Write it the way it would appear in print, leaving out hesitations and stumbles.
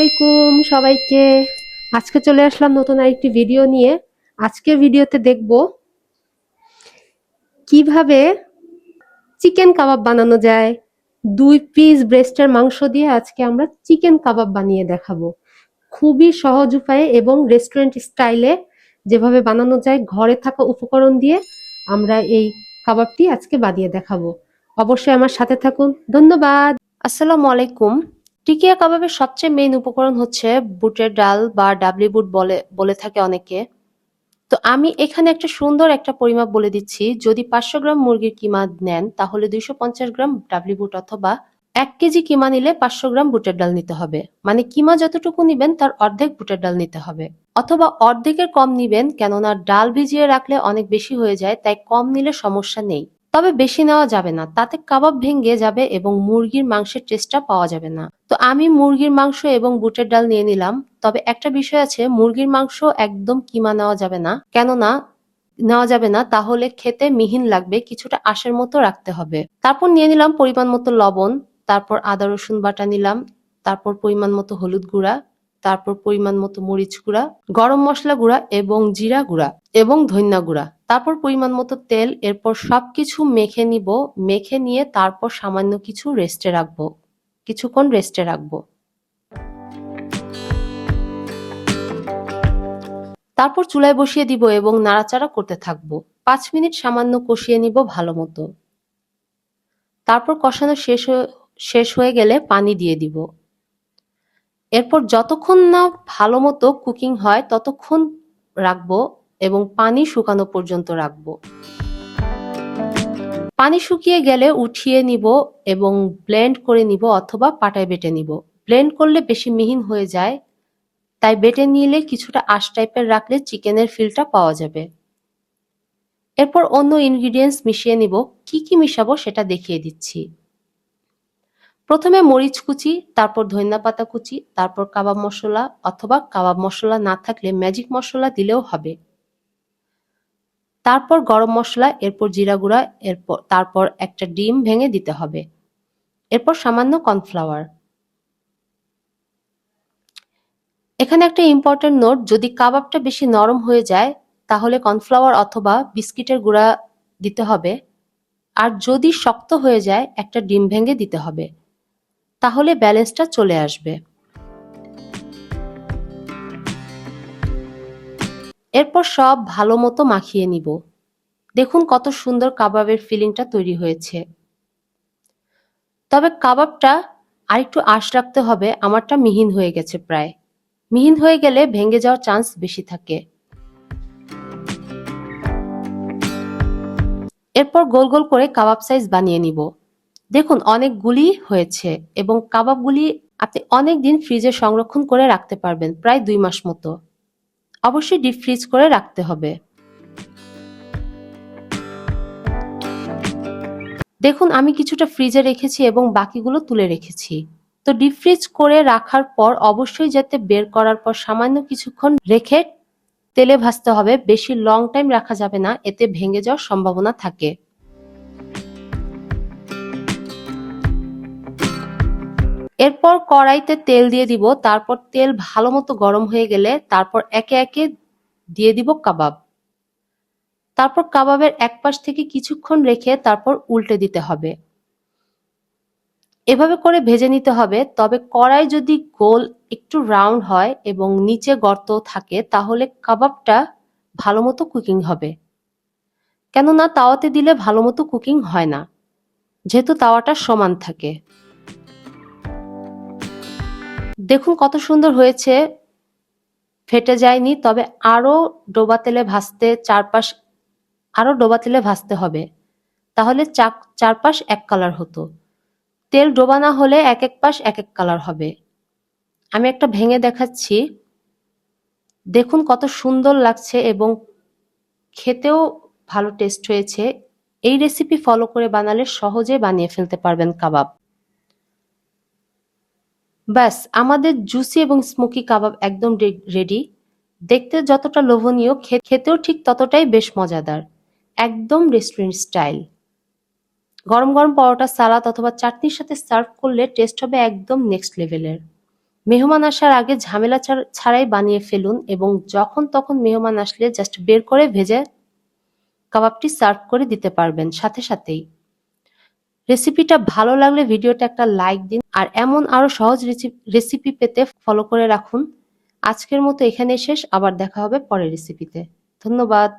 আলাইকুম সবাইকে। আজকে চলে আসলাম নতুন আরেকটি ভিডিও নিয়ে। আজকের ভিডিওতে দেখব কিভাবে চিকেন কাবাব বানানো যায়। 2 পিস ব্রেস্টের মাংস দিয়ে আজকে আমরা চিকেন কাবাব বানিয়ে দেখাবো। খুবই সহজ উপায়ে এবং রেস্টুরেন্ট স্টাইলে যেভাবে বানানো যায় ঘরে থাকা উপকরণ দিয়ে আমরা এই কাবাবটি আজকে বানিয়ে দেখাবো। অবশ্যই আমার সাথে থাকুন। ধন্যবাদ। আসসালামু আলাইকুম। টিকিয়া কাবাবের সবচেয়ে মেইন উপকরণ হচ্ছে বুটের ডাল বা ডাবলি বুট বলে বলে থাকে অনেকে। তো আমি এখানে একটা সুন্দর একটা পরিমাপ বলে দিচ্ছি। যদি 500 গ্রাম মুরগির কিমা নেন তাহলে 250 গ্রাম ডাবলি বুট অথবা 1 কেজি কিমা নিলে 500 গ্রাম বুটের ডাল নিতে হবে। মানে কিমা যতটুকু নিবেন তার অর্ধেক বুটের ডাল নিতে হবে। অথবা অর্ধেকের কম নিবেন, কেননা ডাল ভিজিয়ে রাখলে অনেক বেশি হয়ে যায়, তাই কম নিলে সমস্যা নেই। তবে বেশি নেওয়া যাবে না, তাতে কাবাব ভেঙে যাবে এবং মুরগির মাংসের টেস্টটা পাওয়া যাবে না। তো আমি মুরগির মাংস এবং বুটের ডাল নিয়ে নিলাম। তবে একটা বিষয় আছে, মুরগির মাংস একদম কিমা নেওয়া যাবে না, তাহলে খেতে মিহিন লাগবে, কিছুটা আঁশের মতো রাখতে হবে। তারপর নিয়ে নিলাম পরিমাণ মতো লবণ, তারপর আদা রসুন বাটা নিলাম, তারপর পরিমাণ মতো হলুদ গুঁড়া, তারপর পরিমাণ মতো মরিচ গুঁড়া, গরম মশলা গুঁড়া এবং জিরা গুঁড়া এবং ধনিয়া গুঁড়া, তারপর পরিমাণ মতো তেল। এরপর সবকিছু মেখে নিব। মেখে নিয়ে তারপর সামান্য কিছুক্ষণ রেস্টে রাখবো। তারপর চুলায় বসিয়ে দিব এবং নাড়াচাড়া করতে থাকবো। 5 মিনিট সামান্য কষিয়ে নিব ভালো মতো। তারপর কষানো শেষ হয়ে গেলে পানি দিয়ে দিব। এরপর যতক্ষণ না ভালো মতো কুকিং হয় ততক্ষণ রাখবো এবং পানি শুকানো পর্যন্ত রাখবো। পানি শুকিয়ে গেলে উঠিয়ে নিব এবং ব্লেন্ড করে নিব অথবা পাটায় বেটে নিব। ব্লেন্ড করলে বেশি মিহিন হয়ে যায়, তাই বেটে নিলে কিছুটা আঁশ টাইপের রাখলে চিকেনের ফিলটা পাওয়া যাবে। এরপর অন্য ইনগ্রিডিয়েন্টস মিশিয়ে নিব। কি কি মিশাবো সেটা দেখিয়ে দিচ্ছি। প্রথমে মরিচ কুচি, তারপর ধনিয়া পাতা কুচি, তারপর কাবাব মশলা, অথবা কাবাব মশলা না থাকলে ম্যাজিক মশলা দিলেও হবে। তারপর গরম মশলা, এরপর জিরা গুঁড়া, তারপর একটা ডিম ভেঙে দিতে হবে। এরপর সামান্য কর্নফ্লাওয়ার। এখানে একটা ইম্পর্টেন্ট নোট, যদি কাবাবটা বেশি নরম হয়ে যায় তাহলে কর্নফ্লাওয়ার অথবা বিস্কিটের গুঁড়া দিতে হবে। আর যদি শক্ত হয়ে যায় একটা ডিম ভেঙে দিতে হবে, তাহলে ব্যালেন্সটা চলে আসবে। এরপর সব ভালো মতো মাখিয়ে নিব। দেখুন কত সুন্দর কাবাবের ফিলিংটা তৈরি হয়েছে। তবে কাবাবটা আরেকটু আঁশ রাখতে হবে। আমারটা মিহিন হয়ে গেছে প্রায়। মিহিন হয়ে গেলে ভেঙে যাওয়ার চান্স বেশি থাকে। এরপর গোল গোল করে কাবাব সাইজ বানিয়ে নিব। দেখুন অনেকগুলি হয়েছে এবং কাবাবগুলি আপনি অনেক দিন ফ্রিজে সংরক্ষণ করে রাখতে পারবেন, প্রায় 2 মাস মতো। অবশ্যই ডিপ ফ্রিজ করে রাখতে হবে। দেখুন আমি কিছুটা ফ্রিজে রেখেছি এবং বাকিগুলো তুলে রেখেছি। তো ডিপ ফ্রিজ করে রাখার পর অবশ্যই যাতে বের করার পর সামান্য কিছুক্ষণ রেখে তেলে ভাজতে হবে। বেশি লং টাইম রাখা যাবে না, এতে ভেঙে যাওয়ার সম্ভাবনা থাকে। এরপর কড়াইতে তেল দিয়ে দিব। তারপর তেল ভালো মতো গরম হয়ে গেলে তারপর একে একে দিয়ে দিব কাবাব। তারপর কাবাবের এক পাশ থেকে কিছুক্ষণ রেখে তারপর উল্টে দিতে হবে। এভাবে করে ভেজে নিতে হবে। তবে কড়াই যদি গোল একটু রাউন্ড হয় এবং নিচে গর্ত থাকে তাহলে কাবাবটা ভালো মতো কুকিং হবে। কেননা তাওয়াতে দিলে ভালো মতো কুকিং হয় না, যেহেতু তাওয়াটা সমান থাকে। দেখুন কত সুন্দর হয়েছে, ফেটে যায়নি। তবে আরো ডোবা তেলে ভাজতে হবে, তাহলে চারপাশ এক কালার হতো। তেল ডোবা না হলে এক এক পাশ এক এক কালার হবে। আমি একটা ভেঙে দেখাচ্ছি। দেখুন কত সুন্দর লাগছে এবং খেতেও ভালো টেস্ট হয়েছে। এই রেসিপি ফলো করে বানালে সহজে বানিয়ে ফেলতে পারবেন কাবাব। ব্যাস, আমাদের জুসি এবং স্মোকি কাবাব একদম রেডি। দেখতে যতটা লোভনীয়, খেতেও ঠিক ততটাই বেশ মজাদার। একদম রেস্টুরেন্ট স্টাইল। গরম গরম পরোটা, সালাদ অথবা চাটনির সাথে সার্ভ করলে টেস্ট হবে একদম নেক্সট লেভেলের। মেহমান আসার আগে ঝামেলা ছাড়াই বানিয়ে ফেলুন এবং যখন তখন মেহমান আসলে জাস্ট বের করে ভেজে কাবাবটি সার্ভ করে দিতে পারবেন সাথে সাথেই। রেসিপিটা ভালো লাগলে ভিডিওটা একটা লাইক দিন আর এমন আরো সহজ রেসিপি পেতে ফলো করে রাখুন। আজকের মতো এখানেই শেষ, আবার দেখা হবে পরের রেসিপিতে। ধন্যবাদ।